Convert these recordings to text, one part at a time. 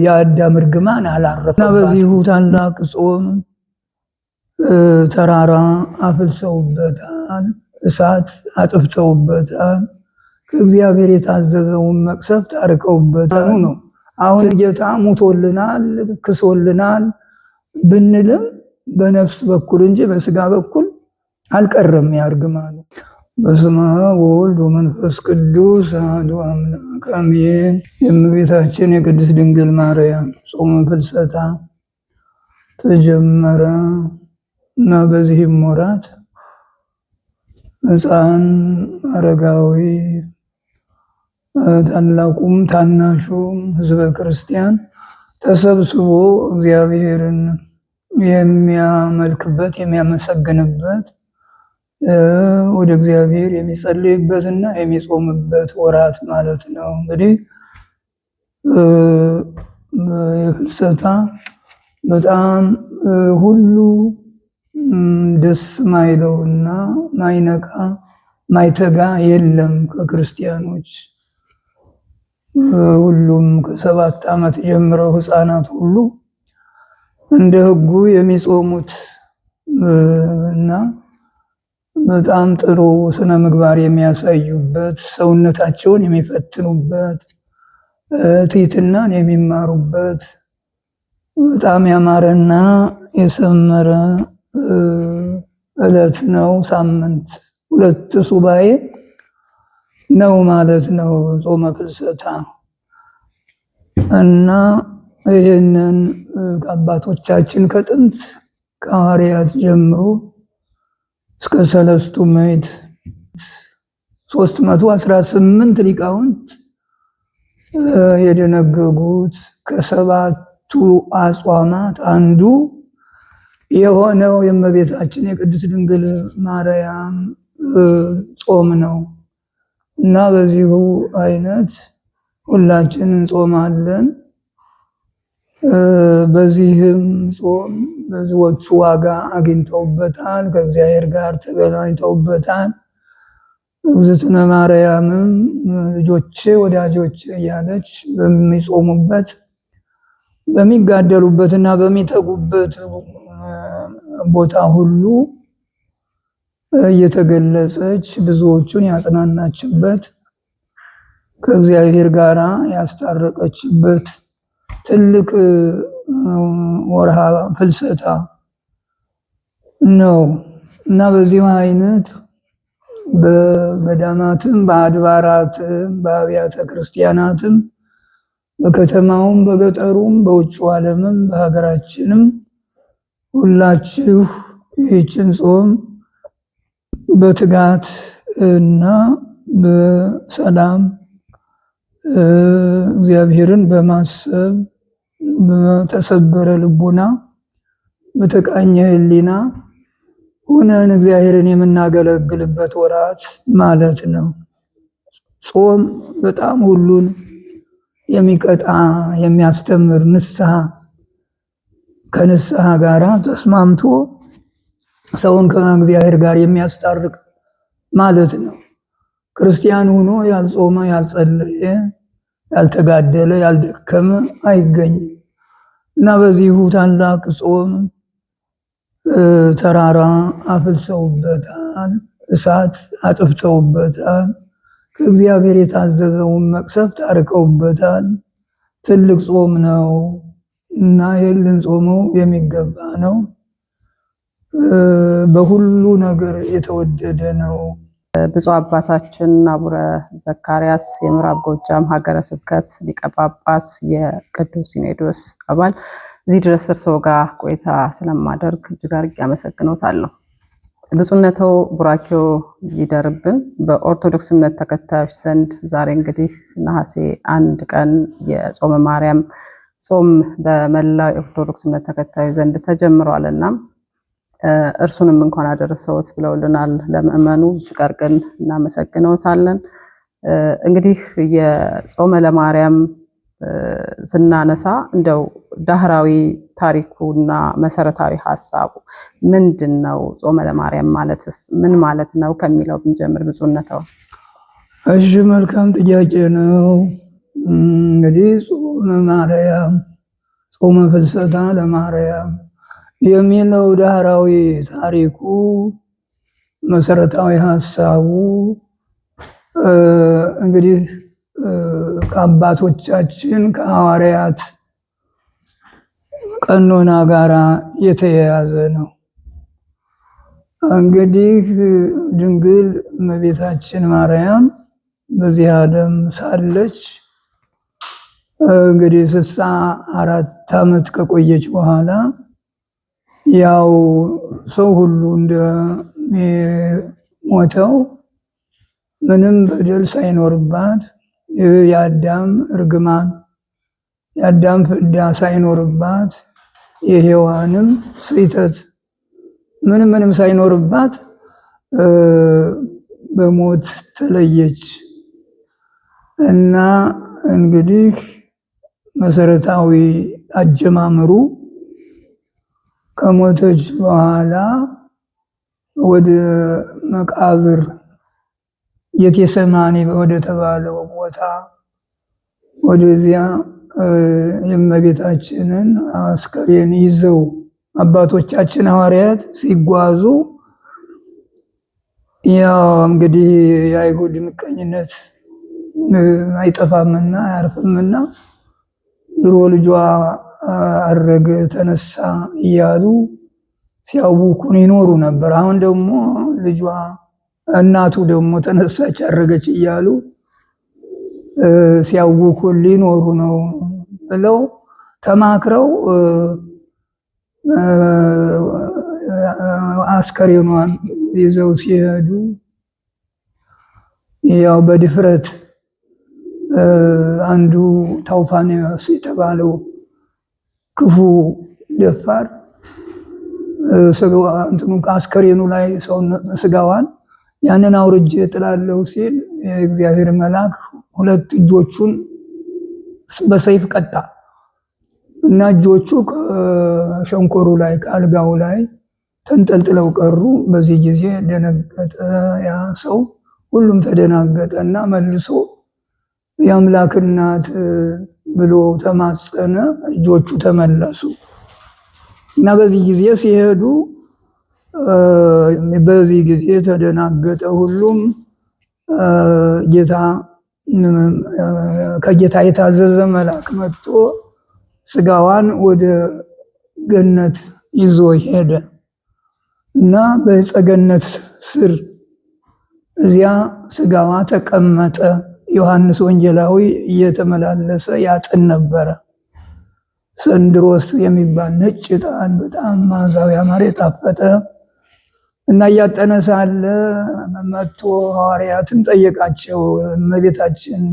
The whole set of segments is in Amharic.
የአዳም እርግማን አላረፈና በዚሁ ታላቅ ጾም ተራራ አፍልሰውበታል፣ እሳት አጥፍተውበታል፣ ከእግዚአብሔር የታዘዘውን መቅሰፍት አርቀውበታል ነው። አሁን ጌታ ሙቶልናል ክሶልናል ብንልም በነፍስ በኩል እንጂ በስጋ በኩል አልቀረም ያርግማኑ። በስመ አብ ወወልድ ወመንፈስ ቅዱስ አሐዱ አምላክ አሜን። የእመቤታችን የቅድስት ድንግል ማርያም ጾመ ፍልሰታ ተጀመረ እና በዚህም ወራት ሕፃን አረጋዊ ታላቁም ታናሹም ሕዝበ ክርስቲያን ተሰብስቦ እግዚአብሔርን የሚያመልክበት የሚያመሰግንበት ወደ እግዚአብሔር የሚጸልይበትና የሚጾምበት ወራት ማለት ነው። እንግዲህ የፍልሰታ በጣም ሁሉ ደስ ማይለውና ማይነቃ ማይተጋ የለም ከክርስቲያኖች። ሁሉም ከ7 ዓመት ጀምረው ሕፃናት ሁሉ እንደ ሕጉ የሚጾሙት እና በጣም ጥሩ ስነ ምግባር የሚያሳዩበት ሰውነታቸውን የሚፈትኑበት ትሕትናን የሚማሩበት በጣም ያማረና የሰመረ ዕለት ነው። ሳምንት 2 ሱባኤ ነው ማለት ነው ጾመ ፍልሰታ እና ይህንን አባቶቻችን ከጥንት ከሐዋርያት ጀምሮ እስከ 3 ምዕት 318 ሊቃውንት የደነገጉት ከ7ቱ አጽዋማት አንዱ የሆነው የእመቤታችን የቅድስት ድንግል ማርያም ጾም ነው እና በዚሁ አይነት ሁላችን እንጾማለን። በዚህም ጾም ብዙዎቹ ዋጋ አግኝተውበታል፣ ከእግዚአብሔር ጋር ተገናኝተውበታል። እግዝእትነ ማርያምም ልጆቼ ወዳጆቼ እያለች በሚጾሙበት በሚጋደሉበትና በሚተጉበት ቦታ ሁሉ እየተገለጸች ብዙዎቹን ያጽናናችበት ከእግዚአብሔር ጋር ያስታረቀችበት ትልቅ ወርሃ ፍልሰታ ነው እና በዚህ አይነት በገዳማትም በአድባራትም በአብያተ ክርስቲያናትም በከተማውም በገጠሩም በውጭ ዓለምም በሀገራችንም ሁላችሁ ይህችን ጾም በትጋት እና በሰላም እግዚአብሔርን በማሰብ በተሰበረ ልቡና በተቃኘ ሕሊና ሆነን እግዚአብሔርን የምናገለግልበት ወራት ማለት ነው። ጾም በጣም ሁሉን የሚቀጣ የሚያስተምር ንስሐ ከንስሐ ጋራ ተስማምቶ ሰውን ከእግዚአብሔር ጋር የሚያስታርቅ ማለት ነው። ክርስቲያን ሆኖ ያልጾመ ያልጸለየ ያልተጋደለ ያልደከመ አይገኝም እና በዚሁ ታላቅ ጾም ተራራ አፍልሰውበታል፣ እሳት አጥፍተውበታል፣ ከእግዚአብሔር የታዘዘውን መቅሰፍት አርቀውበታል። ትልቅ ጾም ነው እና ልንጾመው የሚገባ ነው። በሁሉ ነገር የተወደደ ነው። ብፁዕ አባታችን አቡነ ዘካርያስ የምዕራብ ጎጃም ሀገረ ስብከት ሊቀ ጳጳስ የቅዱስ ሲኖዶስ አባል፣ እዚህ ድረስ እርስዎ ጋር ቆይታ ስለማደርግ እጅግ አድርጌ አመሰግኖታለሁ። ብፁዕነትዎ ቡራኬው ይደርብን። በኦርቶዶክስ እምነት ተከታዮች ዘንድ ዛሬ እንግዲህ ነሐሴ 1 ቀን የጾመ ማርያም ጾም በመላው ኦርቶዶክስ እምነት ተከታዮች ዘንድ ተጀምሯልና እርሱንም እንኳን አደረሰዎት ብለውልናል። ለምእመኑ እጅግ አድርገን እናመሰግነዎታለን። እንግዲህ የጾመ ለማርያም ስናነሳ እንደው ዳህራዊ ታሪኩና መሰረታዊ ሐሳቡ ምንድነው? ጾመ ለማርያም ማለትስ ምን ማለት ነው ከሚለው ብንጀምር ብፁዕነትዎ። እሺ፣ መልካም ጥያቄ ነው። እንግዲህ ጾመ ማርያም ጾመ ፍልሰታ ለማርያም የሚለው ዳህራዊ ታሪኩ መሰረታዊ ሀሳቡ እንግዲህ ከአባቶቻችን ከሐዋርያት ቀኖና ጋራ የተያያዘ ነው። እንግዲህ ድንግል እመቤታችን ማርያም በዚህ ዓለም ሳለች እንግዲህ 64 ዓመት ከቆየች በኋላ ያው ሰው ሁሉ እንደሞተው ምንም በደል ሳይኖርባት የአዳም እርግማን የአዳም ፍዳ ሳይኖርባት የሔዋንም ስህተት ምንም ሳይኖርባት በሞት ተለየች እና እንግዲህ መሰረታዊ አጀማመሩ ከሞተች በኋላ ወደ መቃብር ጌቴሰማኒ ወደ ተባለው ቦታ ወደዚያ የእመቤታችንን አስከሬን ይዘው አባቶቻችን ሐዋርያት ሲጓዙ ያው እንግዲህ የአይሁድ ምቀኝነት አይጠፋምና አያርፍምና ድሮ ልጇ አረገ ተነሳ እያሉ ሲያውኩን ይኖሩ ነበር። አሁን ደግሞ ልጇ እናቱ ደግሞ ተነሳች አረገች እያሉ ሲያውኩን ሊኖሩ ነው ብለው ተማክረው አስከሬኗን ይዘው ሲሄዱ ያው በድፍረት አንዱ ታውፋንዮስ የተባለው ክፉ ደፋር አስከሬኑ ላይ ስጋዋን ያንን አውርጄ ጥላለሁ ሲል የእግዚአብሔር መልአክ ሁለት እጆቹን በሰይፍ ቀጣ እና እጆቹ ከሸንኮሩ ላይ ከአልጋው ላይ ተንጠልጥለው ቀሩ። በዚህ ጊዜ ደነገጠ ያ ሰው፣ ሁሉም ተደናገጠና መልሶ የአምላክ እናት ብሎ ተማጸነ። እጆቹ ተመለሱ እና በዚህ ጊዜ ሲሄዱ በዚህ ጊዜ ተደናገጠ ሁሉም። ከጌታ የታዘዘ መልአክ መጥቶ ስጋዋን ወደ ገነት ይዞ ሄደ እና በጸገነት ስር እዚያ ስጋዋ ተቀመጠ። ዮሐንስ ወንጌላዊ እየተመላለሰ ያጥን ነበረ። ሰንድሮስ የሚባል ነጭ ዕጣን በጣም መዓዛው ያማረ የጣፈጠ እና እያጠነ ሳለ መጥቶ ሐዋርያትን ጠየቃቸው። እመቤታችን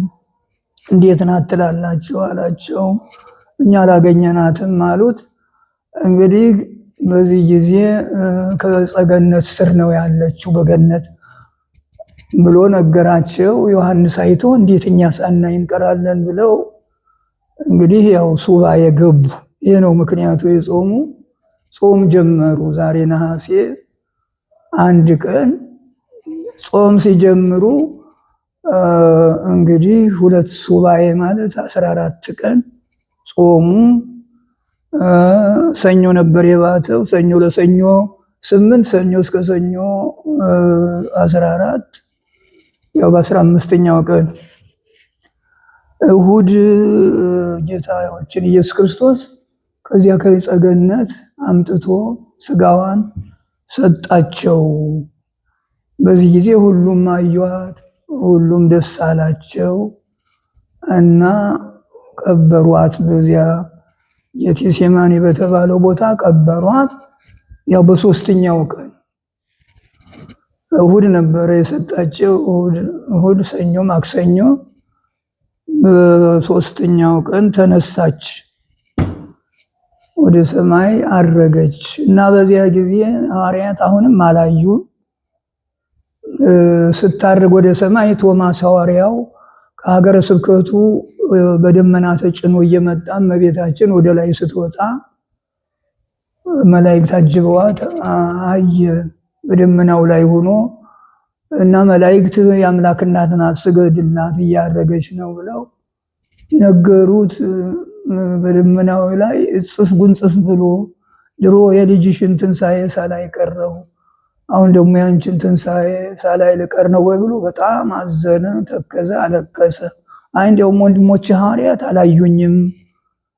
እንዴት ናት ትላላችሁ አላቸው። እኛ አላገኘናትም አሉት። እንግዲህ በዚህ ጊዜ ከጸገነት ስር ነው ያለችው በገነት ብሎ ነገራቸው። ዮሐንስ አይቶ እንዴት እኛ ሳናይ እንቀራለን ብለው እንግዲህ ያው ሱባኤ ገቡ። ይህ ነው ምክንያቱ። የጾሙ ጾም ጀመሩ። ዛሬ ነሐሴ 1 ቀን ጾም ሲጀምሩ እንግዲህ 2 ሱባኤ ማለት 14 ቀን ጾሙ። ሰኞ ነበር የባተው። ሰኞ ለሰኞ 8፣ ሰኞ እስከ ሰኞ 14፣ ያው በ15ኛው ቀን እሁድ ጌታችን ኢየሱስ ክርስቶስ ከዚያ ከጸገነት አምጥቶ ስጋዋን ሰጣቸው። በዚህ ጊዜ ሁሉም አዩአት፣ ሁሉም ደስ አላቸው እና ቀበሯት። በዚያ ጌቴሴማኒ በተባለው ቦታ ቀበሯት። ያው በ3ኛው ቀን እሁድ ነበረ የሰጣቸው። እሁድ፣ ሰኞ፣ ማክሰኞ በ3ኛው ቀን ተነሳች፣ ወደ ሰማይ አረገች እና በዚያ ጊዜ ሐዋርያት አሁንም አላዩ። ስታርግ ወደ ሰማይ ቶማስ ሐዋርያው ከሀገረ ስብከቱ በደመና ተጭኖ እየመጣ እመቤታችን ወደ ላይ ስትወጣ መላእክት አጅበዋት አየ። በደመናው ላይ ሆኖ እና መላእክት የአምላክ እናት ናት ስገድላት እያረገች ነው ብለው ነገሩት። በደመናው ላይ እጽፍ ጉንጽፍ ብሎ ድሮ የልጅሽን ትንሣኤ ሳላይ ቀረው፣ አሁን ደግሞ ያንቺን ትንሣኤ ሳላይ ልቀር ነው ወይ ብሎ በጣም አዘነ፣ ተከዘ፣ አለቀሰ። አይ እንዲያውም ወንድሞች ሐዋርያት አላዩኝም፣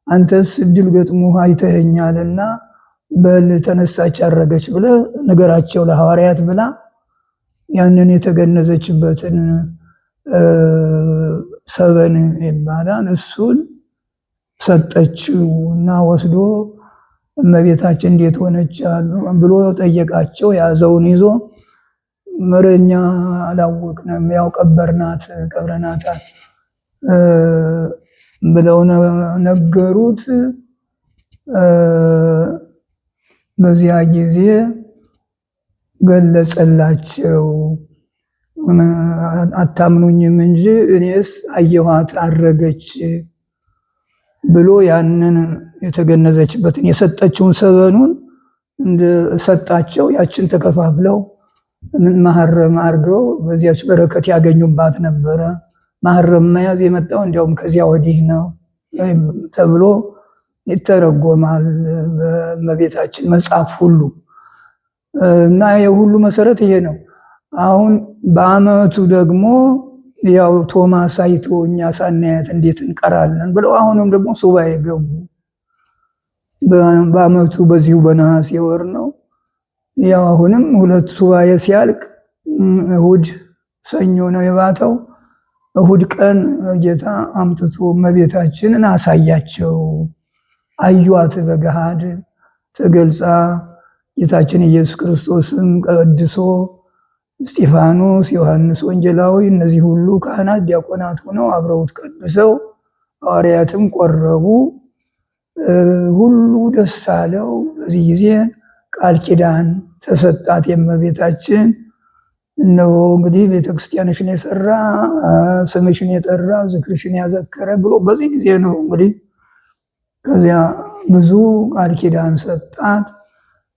አንተስ እድል ገጥሞ አይተኸኛልና በል ተነሳች አረገች ብለ ነገራቸው ለሐዋርያት ብላ ያንን የተገነዘችበትን ሰበን ይባላል እሱን ሰጠችው እና ወስዶ እመቤታችን እንዴት ሆነች አሉ ብሎ ጠየቃቸው። ያዘውን ይዞ መረኛ አላወቅንም ያው ቀብረናታል ብለው ነገሩት። በዚያ ጊዜ ገለጸላቸው። አታምኑኝም እንጂ እኔስ አየኋት አረገች ብሎ ያንን የተገነዘችበትን የሰጠችውን ሰበኑን እንደሰጣቸው ያችን ተከፋፍለው ማህረም አድርገው በዚያች በረከት ያገኙባት ነበረ። ማህረም መያዝ የመጣው እንዲያውም ከዚያ ወዲህ ነው ተብሎ ይተረጎማል በእመቤታችን መጽሐፍ ሁሉ እና የሁሉ መሰረት ይሄ ነው። አሁን በአመቱ ደግሞ ያው ቶማስ አይቶ እኛ ሳናያት እንዴት እንቀራለን ብለው አሁንም ደግሞ ሱባኤ ገቡ። በአመቱ በዚሁ በነሐሴ ወር ነው። ያው አሁንም ሁለት ሱባኤ ሲያልቅ እሁድ ሰኞ ነው የባተው። እሁድ ቀን ጌታ አምጥቶ እመቤታችንን አሳያቸው። አዩዋት በገሃድ ተገልጻ ጌታችን ኢየሱስ ክርስቶስን ቀድሶ እስጢፋኖስ፣ ዮሐንስ ወንጌላዊ እነዚህ ሁሉ ካህናት ዲያቆናት ሆነው አብረውት ቀድሰው ሐዋርያትም ቆረቡ። ሁሉ ደስ አለው። በዚህ ጊዜ ቃል ኪዳን ተሰጣት የእመቤታችን። እነሆ እንግዲህ ቤተክርስቲያንሽን የሰራ ስምሽን የጠራ ዝክርሽን ያዘከረ ብሎ በዚህ ጊዜ ነው እንግዲህ ከዚያ ብዙ ቃል ኪዳን ሰጣት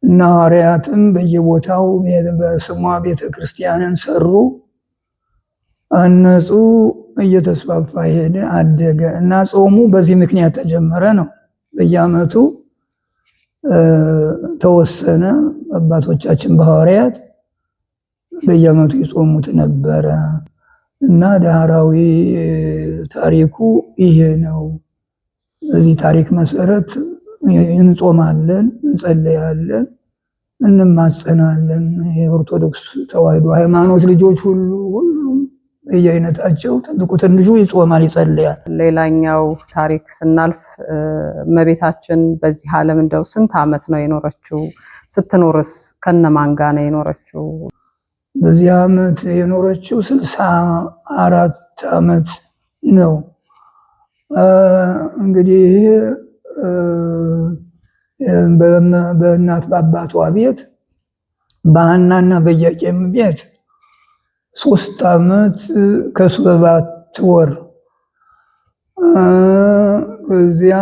እና ሐዋርያትም በየቦታው በስሟ ቤተክርስቲያንን ሰሩ፣ አነጹ፣ እየተስፋፋ ሄደ፣ አደገ እና ጾሙ በዚህ ምክንያት ተጀመረ ነው። በየዓመቱ ተወሰነ። አባቶቻችን በሐዋርያት በየዓመቱ ይጾሙት ነበረ እና ዳህራዊ ታሪኩ ይሄ ነው። በዚህ ታሪክ መሰረት እንጾማለን፣ እንጸለያለን፣ እንማጸናለን። የኦርቶዶክስ ተዋሕዶ ሃይማኖት ልጆች ሁሉም በየአይነታቸው ትልቁ ትንሹ ይጾማል፣ ይጸለያል። ሌላኛው ታሪክ ስናልፍ እመቤታችን በዚህ ዓለም እንደው ስንት ዓመት ነው የኖረችው? ስትኖርስ ከነማን ጋር ነው የኖረችው? በዚህ ዓመት የኖረችው 64 ዓመት ነው። እንግዲህ በእናት በአባቷ ቤት በሐናና በኢያቄም ቤት 3 ዓመት ከ7 ወር ከዚያ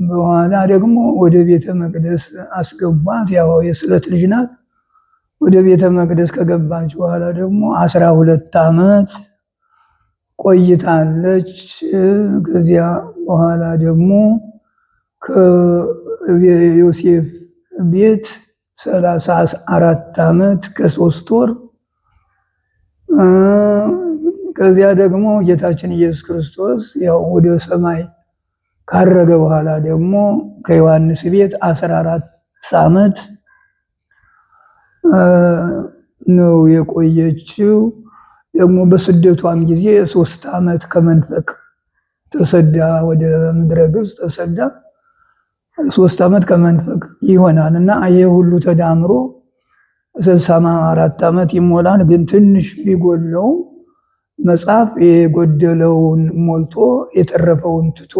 በኋላ ደግሞ ወደ ቤተ መቅደስ አስገቧት። ያው የስለት ልጅ ናት። ወደ ቤተ መቅደስ ከገባች በኋላ ደግሞ 12 ዓመት ቆይታለች። ከዚያ በኋላ ደግሞ ከዮሴፍ ቤት 34 ዓመት ከ3 ወር ከዚያ ደግሞ ጌታችን ኢየሱስ ክርስቶስ ያው ወደ ሰማይ ካረገ በኋላ ደግሞ ከዮሐንስ ቤት 14 ዓመት ነው የቆየችው። ደግሞ በስደቷም ጊዜ 3 ዓመት ከመንፈቅ ተሰዳ ወደ ምድረ ግብፅ ተሰዳ 3 ዓመት ከመንፈቅ ይሆናል እና ይሄ ሁሉ ተዳምሮ 64 ዓመት ይሞላል። ግን ትንሽ ቢጎለው መጽሐፍ የጎደለውን ሞልቶ የተረፈውን ትቶ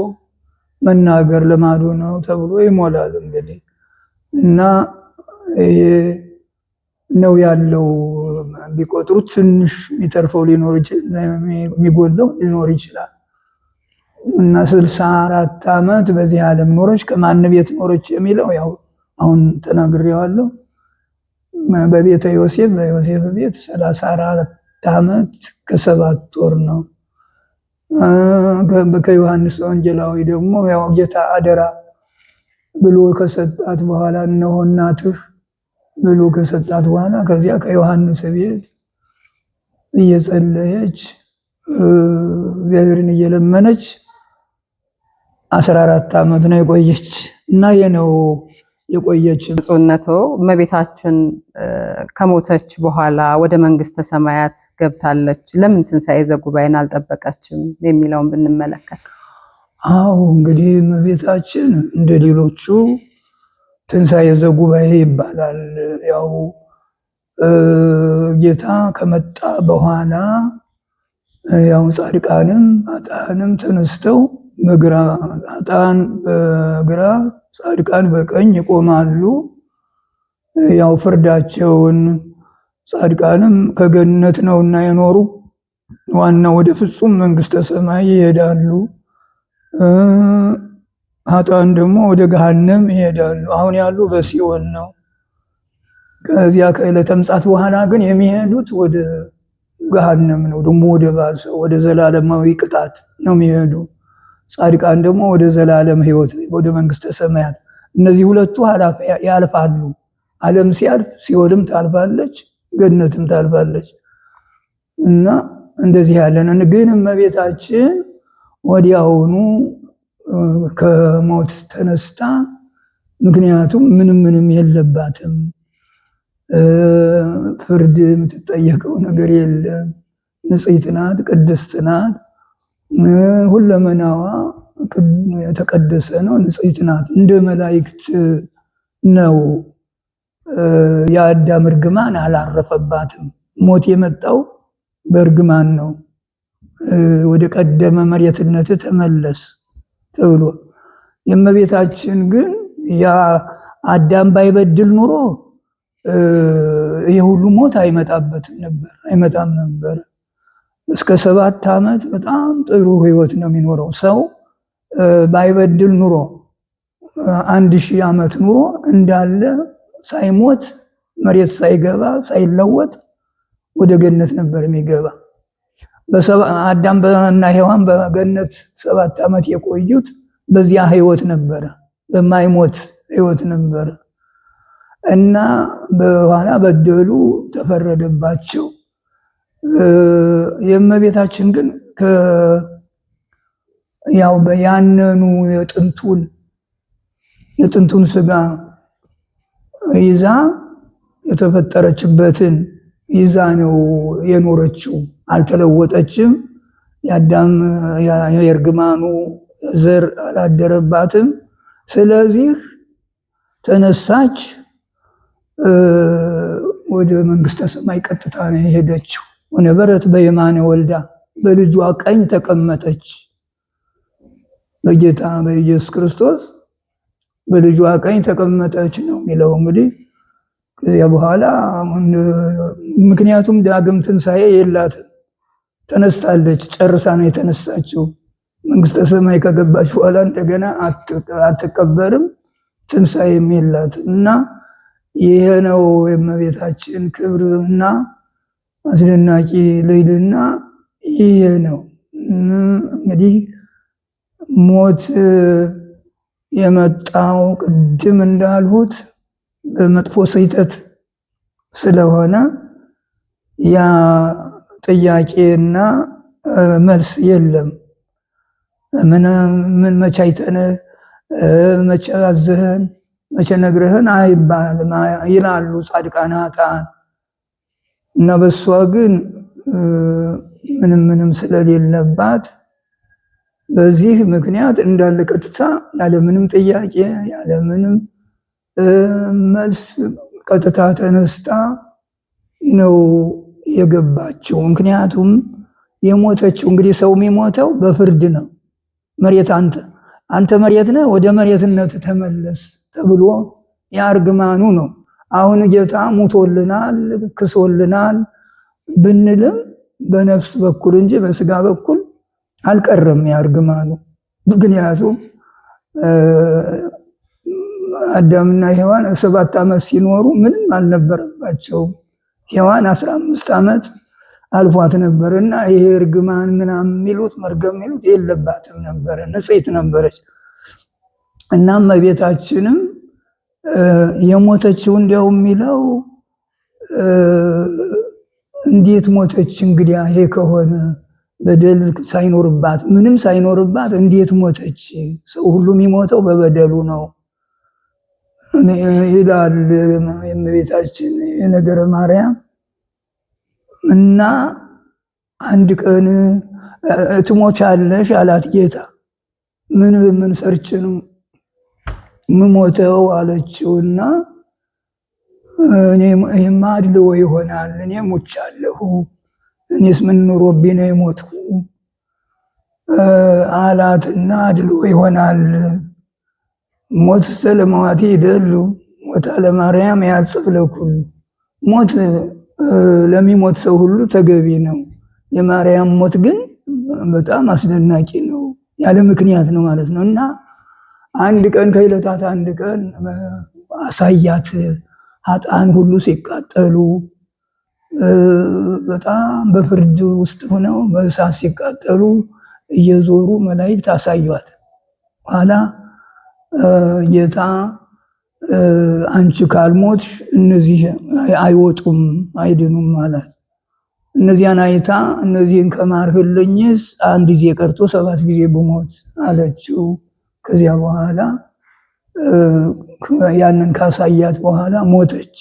መናገር ልማዱ ነው ተብሎ ይሞላል። እንግዲህ እና ይሄ ነው ያለው። ቢቆጥሩት ትንሽ የሚተርፈው ሊኖር ይችላል፣ የሚጎለው ሊኖር ይችላል። እና 64 ዓመት በዚህ ዓለም ኖረች። ከማን ቤት ኖረች የሚለው ያው አሁን ተናግሬዋለሁ። በቤተ ዮሴፍ፣ በዮሴፍ ቤት 34 ዓመት ከ7 ወር ነው ከዮሐንስ ወንጌላዊ ደግሞ ያው ጌታ አደራ ብሎ ከሰጣት በኋላ እነሆ እናትህ ብሎ ከሰጣት በኋላ ከዚያ ከዮሐንስ ቤት እየጸለየች እግዚአብሔርን እየለመነች 14 ዓመት ነው የቆየች እና የነው የቆየች። ብፁዕነቶ እመቤታችን ከሞተች በኋላ ወደ መንግስተ ሰማያት ገብታለች፣ ለምን ትንሣኤ ዘጉባኤን አልጠበቀችም የሚለውን ብንመለከት። አዎ እንግዲህ እመቤታችን እንደ ሌሎቹ ትንሣኤ ዘጉባኤ ይባላል። ያው ጌታ ከመጣ በኋላ ያው ጻድቃንም ኃጥአንም ተነስተው በግራ ኃጥአን በግራ ጻድቃን በቀኝ ይቆማሉ። ያው ፍርዳቸውን ጻድቃንም ከገነት ነውና የኖሩ ዋናው ወደ ፍጹም መንግስተ ሰማይ ይሄዳሉ። ኃጥአን ደግሞ ወደ ገሃነም ይሄዳሉ። አሁን ያሉ በሲኦል ነው። ከዚያ ከዕለተ ምጽአት በኋላ ግን የሚሄዱት ወደ ገሃነም ነው። ደግሞ ወደ ባሰው ወደ ዘላለማዊ ቅጣት ነው የሚሄዱ። ጻድቃን ደግሞ ወደ ዘላለም ሕይወት ወደ መንግስተ ሰማያት። እነዚህ ሁለቱ ያልፋሉ። ዓለም ሲያልፍ ሲኦልም ታልፋለች፣ ገነትም ታልፋለች እና እንደዚህ ያለን ግን እመቤታችን ወዲያውኑ ከሞት ተነስታ፣ ምክንያቱም ምንም የለባትም፣ ፍርድ የምትጠየቀው ነገር የለም፣ ንጽሕት ናት፣ ቅድስት ናት፣ ሁለመናዋ የተቀደሰ ነው፣ ንጽሕት ናት፣ እንደ መላእክት ነው። የአዳም እርግማን አላረፈባትም። ሞት የመጣው በእርግማን ነው። ወደ ቀደመ መሬትነት ተመለስ ተብሎ የእመቤታችን ግን ያ አዳም ባይበድል ኑሮ ይሄ ሁሉ ሞት አይመጣም ነበር። እስከ 7 ዓመት በጣም ጥሩ ህይወት ነው የሚኖረው ሰው። ባይበድል ኑሮ 1000 ዓመት ኑሮ እንዳለ ሳይሞት መሬት ሳይገባ ሳይለወጥ ወደ ገነት ነበር የሚገባ። አዳምና ሔዋን በገነት 7 ዓመት የቆዩት በዚያ ህይወት ነበረ፣ በማይሞት ህይወት ነበረ እና በኋላ በደሉ፣ ተፈረደባቸው። የእመቤታችን ግን ያው በያነኑ የጥንቱን ስጋ ይዛ የተፈጠረችበትን ይዛ ነው የኖረችው። አልተለወጠችም። የአዳም የእርግማኑ ዘር አላደረባትም። ስለዚህ ተነሳች፣ ወደ መንግስተ ሰማይ ቀጥታ ነው የሄደችው። ወነበረት በየማነ ወልዳ፣ በልጇ ቀኝ ተቀመጠች። በጌታ በኢየሱስ ክርስቶስ በልጇ ቀኝ ተቀመጠች ነው የሚለው። እንግዲህ ከዚያ በኋላ ምክንያቱም ዳግም ትንሣኤ የላትም፣ ተነስታለች፣ ጨርሳ ነው የተነሳችው። መንግስተ ሰማይ ከገባች በኋላ እንደገና አትቀበርም፣ ትንሣኤም የላትም እና ይሄ ነው የእመቤታችን ክብርና አስደናቂ ልዕልና። ይሄ ነው እንግዲህ ሞት የመጣው ቅድም እንዳልሁት በመጥፎ ስህተት ስለሆነ ያ ጥያቄና መልስ የለም። ምን መቼ አይተንህ፣ መቼ አዘህን፣ መቼ ነግረህን አይባልም ይላሉ ጻድቃን ኃጥአን። እና በሷ ግን ምንም ስለሌለባት በዚህ ምክንያት እንዳለ ቀጥታ ያለምንም ጥያቄ ያለምንም መልስ ቀጥታ ተነስታ ነው የገባችው። ምክንያቱም የሞተችው እንግዲህ ሰው የሚሞተው በፍርድ ነው። መሬት አንተ መሬት ነህ፣ ወደ መሬትነት ተመለስ ተብሎ ያርግማኑ ነው። አሁን ጌታ ሙቶልናል፣ ክሶልናል ብንልም በነፍስ በኩል እንጂ በስጋ በኩል አልቀረም ያርግማኑ። ምክንያቱም አዳምና ሔዋን 7 ዓመት ሲኖሩ ምንም አልነበረባቸውም። ሔዋን 15 ዓመት አልፏት ነበርና ይሄ እርግማን ምናምን የሚሉት መርገም የሚሉት የለባትም ነበረ፣ ንጽሕት ነበረች። እና እመቤታችንም የሞተችው እንዲያው የሚለው እንዴት ሞተች? እንግዲህ ይሄ ከሆነ በደል ሳይኖርባት ምንም ሳይኖርባት እንዴት ሞተች? ሰው ሁሉ የሚሞተው በበደሉ ነው ይላል የእመቤታችን የነገረ ማርያም። እና አንድ ቀን ትሞቻለሽ አላት ጌታ። ምን ሰርች ነው ምሞተው አለችውና እኔማ አድልዎ ይሆናል፣ እኔ ሙቻለሁ፣ እኔስ ምን ኑሮብኝ ነው የሞትኩ አላትና አድልዎ ይሆናል። ሞት ሰለማዋቲ ይደሉ ሞታ ለማርያም ያጽፍ ለኩሉ። ሞት ለሚሞት ሰው ሁሉ ተገቢ ነው። የማርያም ሞት ግን በጣም አስደናቂ ነው፣ ያለ ምክንያት ነው ማለት ነው። እና አንድ ቀን ከዕለታት አንድ ቀን አሳያት። ኃጥአን ሁሉ ሲቃጠሉ በጣም በፍርድ ውስጥ ሆነው በእሳት ሲቃጠሉ እየዞሩ መላእክት አሳዩት። ኋላ ጌታ አንቺ ካልሞትሽ እነዚህ አይወጡም አይድኑም ማለት። እነዚያን አይታ እነዚህን ከማርህልኝስ አንድ ጊዜ ቀርቶ 7 ጊዜ ብሞት አለችው። ከዚያ በኋላ ያንን ካሳያት በኋላ ሞተች።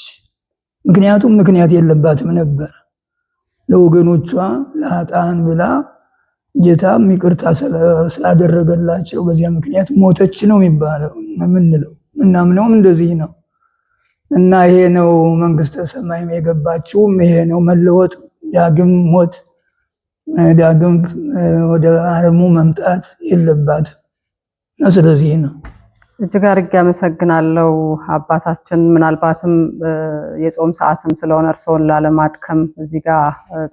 ምክንያቱም ምክንያት የለባትም ነበር ለወገኖቿ ለኃጥአን ብላ ጌታም ይቅርታ ስላደረገላቸው በዚያ ምክንያት ሞተች ነው የሚባለው። ምንለው ምናምነውም እንደዚህ ነው። እና ይሄ ነው መንግስተ ሰማይም የገባችውም ይሄ ነው መለወጥ፣ ዳግም ሞት፣ ዳግም ወደ ዓለሙ መምጣት የለባትም። እና ስለዚህ ነው። እጅግ አድርጌ አመሰግናለሁ አባታችን። ምናልባትም የጾም ሰዓትም ስለሆነ እርስዎን ላለማድከም እዚህ ጋር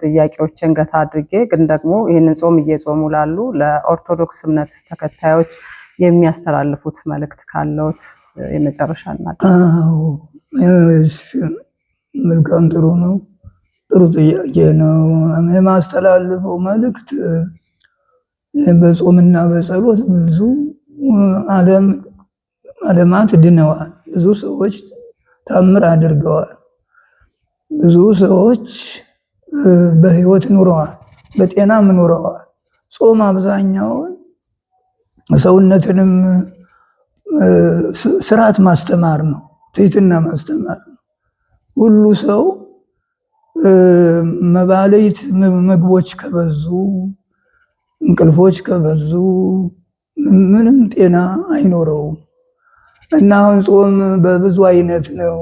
ጥያቄዎችን ገታ አድርጌ ግን ደግሞ ይህንን ጾም እየጾሙ ላሉ ለኦርቶዶክስ እምነት ተከታዮች የሚያስተላልፉት መልእክት ካለዎት የመጨረሻ እናድርግ። መልካም፣ ጥሩ ነው። ጥሩ ጥያቄ ነው። የማስተላልፈው መልእክት በጾምና በጸሎት ብዙ ዓለማት ድነዋል። ብዙ ሰዎች ታምር አድርገዋል። ብዙ ሰዎች በህይወት ኑረዋል፣ በጤናም ኑረዋል። ጾም አብዛኛውን ሰውነትንም ስርዓት ማስተማር ነው፣ ትህትና ማስተማር ነው። ሁሉ ሰው መባለይት ምግቦች ከበዙ፣ እንቅልፎች ከበዙ ምንም ጤና አይኖረውም። እና አሁን ጾም በብዙ አይነት ነው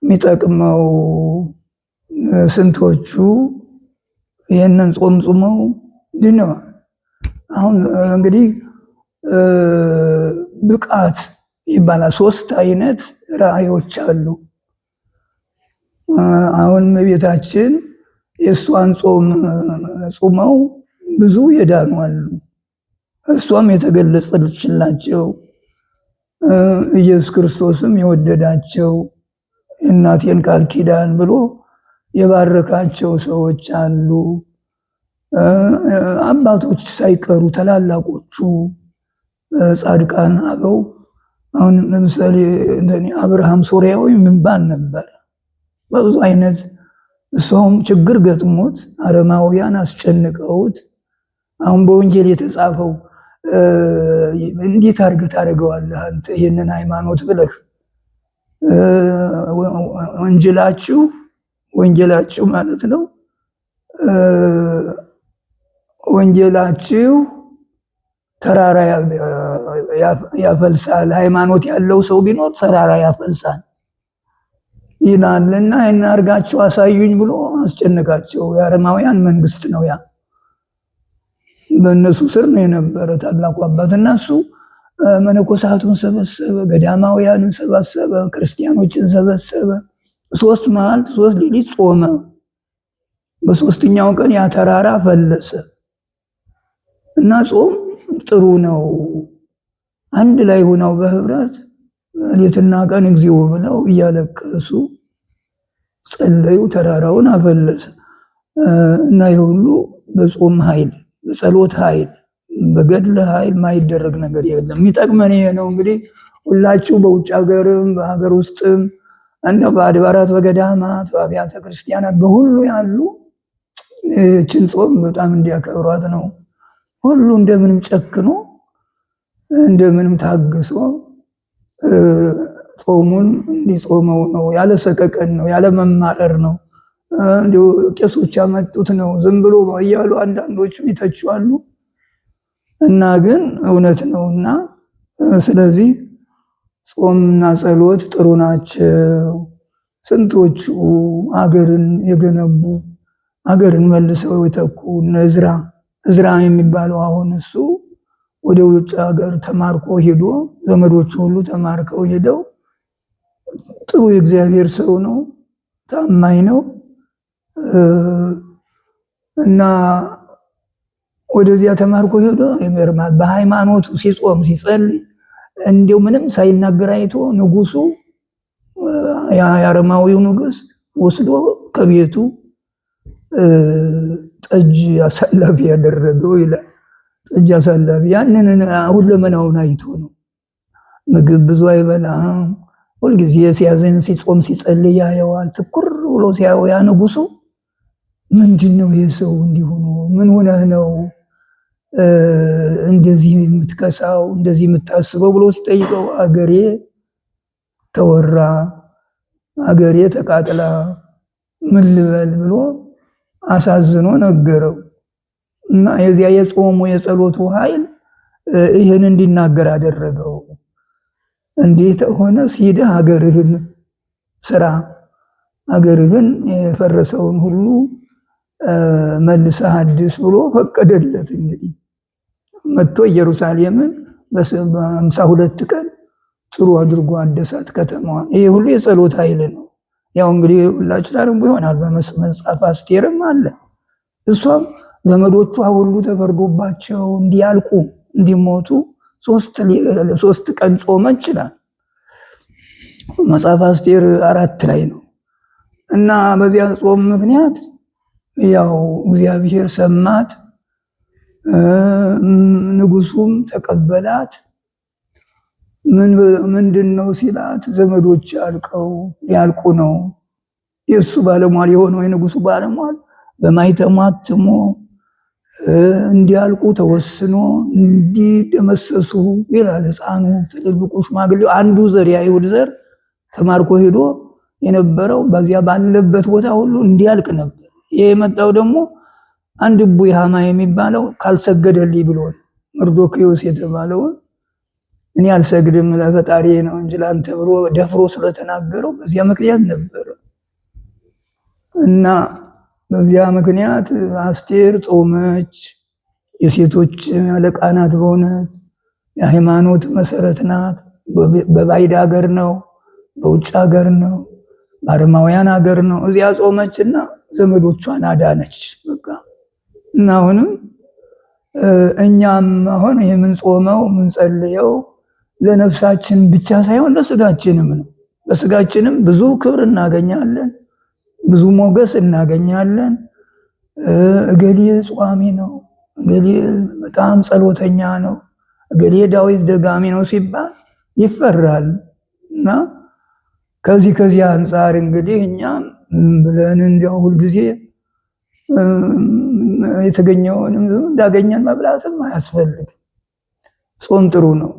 የሚጠቅመው። ስንቶቹ ይህንን ጾም ጾመው ድነዋል። አሁን እንግዲህ ብቃት ይባላል። 3 አይነት ራእዮች አሉ። አሁን እመቤታችን የእሷን ጾም ጾመው ብዙ የዳኑ አሉ። እሷም የተገለጸችላቸው ኢየሱስ ክርስቶስም የወደዳቸው እናቴን ቃል ኪዳን ብሎ የባረካቸው ሰዎች አሉ። አባቶች ሳይቀሩ ታላላቆቹ ጻድቃን አበው። አሁን ለምሳሌ አብርሃም ሶርያዊ የሚባል ነበር። በብዙ አይነት እሷም ችግር ገጥሞት አረማውያን አስጨንቀውት አሁን በወንጌል የተጻፈው እንዴት አድርገህ ታደርገዋለህ አንተ ይህንን ሃይማኖት ብለህ ወንጌላችሁ ማለት ነው። ወንጌላችሁ ተራራ ያፈልሳል፣ ሃይማኖት ያለው ሰው ቢኖር ተራራ ያፈልሳል ይላልና ይህን አድርጋችሁ አሳዩኝ ብሎ አስጨነቃቸው። የአረማውያን መንግስት ነው ያ፣ በእነሱ ስር ነው የነበረ ታላቁ አባት። እና እሱ መነኮሳቱን ሰበሰበ፣ ገዳማውያንን ሰበሰበ፣ ክርስቲያኖችን ሰበሰበ። 3 መዓልት 3 ሌሊት ጾመ። በ3ኛው ቀን ያ ተራራ ፈለሰ። እና ጾም ጥሩ ነው። አንድ ላይ ሆነው በህብረት ሌትና ቀን እግዚኦ ብለው እያለቀሱ ጸለዩ። ተራራውን አፈለሰ። እና ይሁሉ በጾም ኃይል፣ በጸሎት ኃይል፣ በገድል ኃይል ማይደረግ ነገር የለም። የሚጠቅመን ይሄ ነው። እንግዲህ ሁላችሁ በውጭ ሀገርም በሀገር ውስጥም እና በአድባራት በገዳማት በአብያተ ክርስቲያናት በሁሉ ያሉ ይህችን ጾም በጣም እንዲያከብሯት ነው። ሁሉ እንደምንም ጨክኖ እንደምንም ታግሶ ጾሙን እንዲጾመው ነው። ያለ ሰቀቀን ነው፣ ያለ መማረር ነው። እንዲሁ ቄሶች ያመጡት ነው ዝም ብሎ እያሉ አንዳንዶቹ ይተቹአሉ። እና ግን እውነት ነውና ስለዚህ ጾምና ጸሎት ጥሩ ናቸው። ስንቶቹ አገርን የገነቡ አገርን መልሰው የተኩ እዝራ የሚባለው አሁን እሱ ወደ ውጭ ሀገር ተማርኮ ሄዶ ዘመዶቹ ሁሉ ተማርከው ሄደው ጥሩ የእግዚአብሔር ሰው ነው፣ ታማኝ ነው እና ወደዚያ ተማርኮ ሄዶ ይገርማል። በሃይማኖቱ ሲጾም ሲጸልይ እንዲው ምንም ሳይናገር አይቶ ንጉሱ የአረማዊው ንጉስ ወስዶ ከቤቱ ጠጅ አሳላፊ ያደረገው ይላል። ጠጅ አሳላፊ ያንን ሁለመናውን አይቶ ነው። ምግብ ብዙ አይበላም። ሁልጊዜ ሲያዘን ሲጾም ሲጸልይ ያየዋል። ትኩር ብሎ ሲያየው ያ ንጉሱ ምንድነው ይሄ ሰው እንዲሆኑ ምን ሆነህ ነው እንደዚህ የምትከሳው እንደዚህ የምታስበው ብሎ ሲጠይቀው አገሬ ተወራ፣ አገሬ ተቃጥላ ምን ልበል ብሎ አሳዝኖ ነገረው። እና የዚያ የጾሙ የጸሎቱ ኃይል ይህን እንዲናገር አደረገው። እንዴት ሆነ ሲደ ሀገርህን ስራ፣ ሀገርህን የፈረሰውን ሁሉ መልሰህ አድስ ብሎ ፈቀደለት። እንግዲህ መጥቶ ኢየሩሳሌምን በ52 ቀን ጥሩ አድርጎ አደሳት ከተማዋን። ይሄ ሁሉ የጸሎት ኃይል ነው። ያው እንግዲህ ሁላችሁ ታርሙ ይሆናል። በመጽሐፈ አስቴርም አለ። እሷም ዘመዶቿ ሁሉ ተፈርዶባቸው እንዲያልቁ እንዲሞቱ 3 ቀን ጾመች ይላል መጽሐፈ አስቴር 4 ላይ ነው። እና በዚያ ጾም ምክንያት ያው እግዚአብሔር ሰማት፣ ንጉሱም ተቀበላት። ምንድነው ሲላት ዘመዶች ያልቁ ነው። የእሱ ባለሟል የሆነው የንጉሱ ባለሟል በማይተሙ አትሞ እንዲያልቁ ተወስኖ እንዲደመሰሱ ይላል። ሕፃኑ ትልልቁ ሽማግሌው አንዱ ዘር የአይሁድ ዘር ተማርኮ ሄዶ የነበረው በዚያ ባለበት ቦታ ሁሉ እንዲያልቅ ነበር። ይሄ የመጣው ደግሞ አንድ እቡይ ሃማ የሚባለው ካልሰገደልኝ ብሎ መርዶክዮስ የተባለውን እኔ አልሰግድም ለፈጣሪ ነው እንጂ ላንተ ብሎ ደፍሮ ስለተናገረው በዚያ ምክንያት ነበር። እና በዚያ ምክንያት አስቴር ጾመች። የሴቶች አለቃ ናት። በእውነት የሃይማኖት መሰረት ናት። በባዕድ ሀገር ነው፣ በውጭ ሀገር ነው፣ በአረማውያን ሀገር ነው። እዚያ ጾመችና ዘመዶቿን አዳነች። በቃ እና አሁንም እኛም አሁን የምንጾመው የምንጸልየው ለነፍሳችን ብቻ ሳይሆን ለስጋችንም ነው። ለስጋችንም ብዙ ክብር እናገኛለን፣ ብዙ ሞገስ እናገኛለን። እገሌ ጿሚ ነው፣ እገሌ በጣም ጸሎተኛ ነው፣ እገሌ ዳዊት ደጋሚ ነው ሲባል ይፈራል። እና ከዚህ አንጻር እንግዲህ እኛም ብለን እንዲያው ሁልጊዜ የተገኘውንም እንዳገኘን መብላትም አያስፈልግም። ጾም ጥሩ ነው።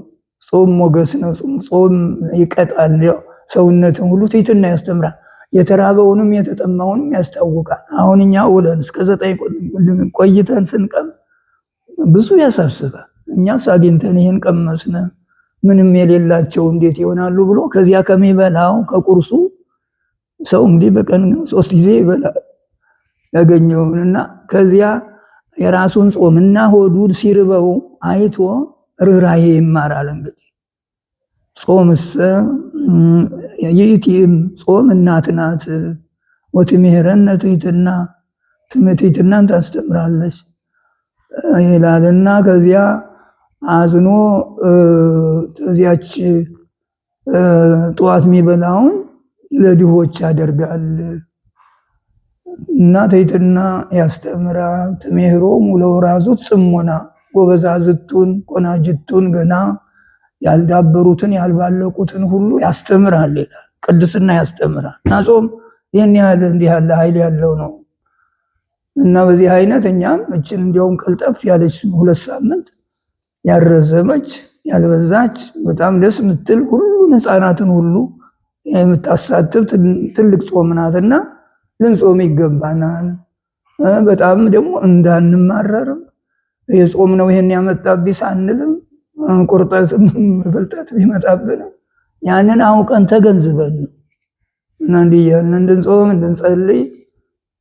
ጾም ሞገስ ነው። ጾም ይቀጣል። ሰውነትን ሁሉ ትሕትና ያስተምራል። የተራበውንም የተጠማውንም ያስታውቃል። አሁን እኛ ውለን እስከ 9 ቆይተን ስንቀም ብዙ ያሳስባል። እኛስ አግኝተን ይህን ቀመስነ ምንም የሌላቸው እንዴት ይሆናሉ ብሎ ከዚያ ከሚበላው ከቁርሱ ሰው እንግዲህ በቀን 3 ጊዜ ይበላል ያገኘውንና ከዚያ የራሱን ጾምና ሆዱን ሲርበው አይቶ ርህራሄ ይማራል። እንግዲህ ጾምስ ይእቲም ጾም እናት ናት ወትምህረነ ትሕትናን ታስተምራለች ይላልና ከዚያ አዝኖ ከዚያች ጠዋት የሚበላውን ለድሆች ያደርጋል እና ትሕትና ያስተምራል። ትሜህሮሙ ለወራዙት ጽሞና ጎበዛዝቱን ቆናጅቱን ገና ያልዳበሩትን ያልባለቁትን ሁሉ ያስተምራል ይላል። ቅድስና ያስተምራል። እና ጾም ይህን ያህል እንዲህ ያለ ኃይል ያለው ነው። እና በዚህ አይነት እኛም እችን እንዲያውም ቀልጠፍ ያለች 2 ሳምንት ያረዘመች ያልበዛች በጣም ደስ ምትል ሁሉን ሕፃናትን ሁሉ የምታሳትፍ ትልቅ ጾም ናትና ልንጾም ይገባናል። በጣም ደግሞ እንዳንማረርም የጾም ነው ይሄን ያመጣብኝ ሳንልም ቁርጠትም ፍልጠት ቢመጣብንም ያንን አውቀን ተገንዝበን ነው እና እንዲህ ያልን እንድንጾም እንድንጸልይ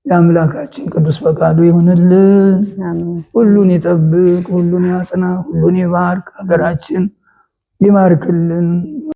የአምላካችን ቅዱስ ፈቃዱ ይሁንልን። ሁሉን ይጠብቅ፣ ሁሉን ያጽና፣ ሁሉን ይባርክ፣ ሀገራችን ይባርክልን።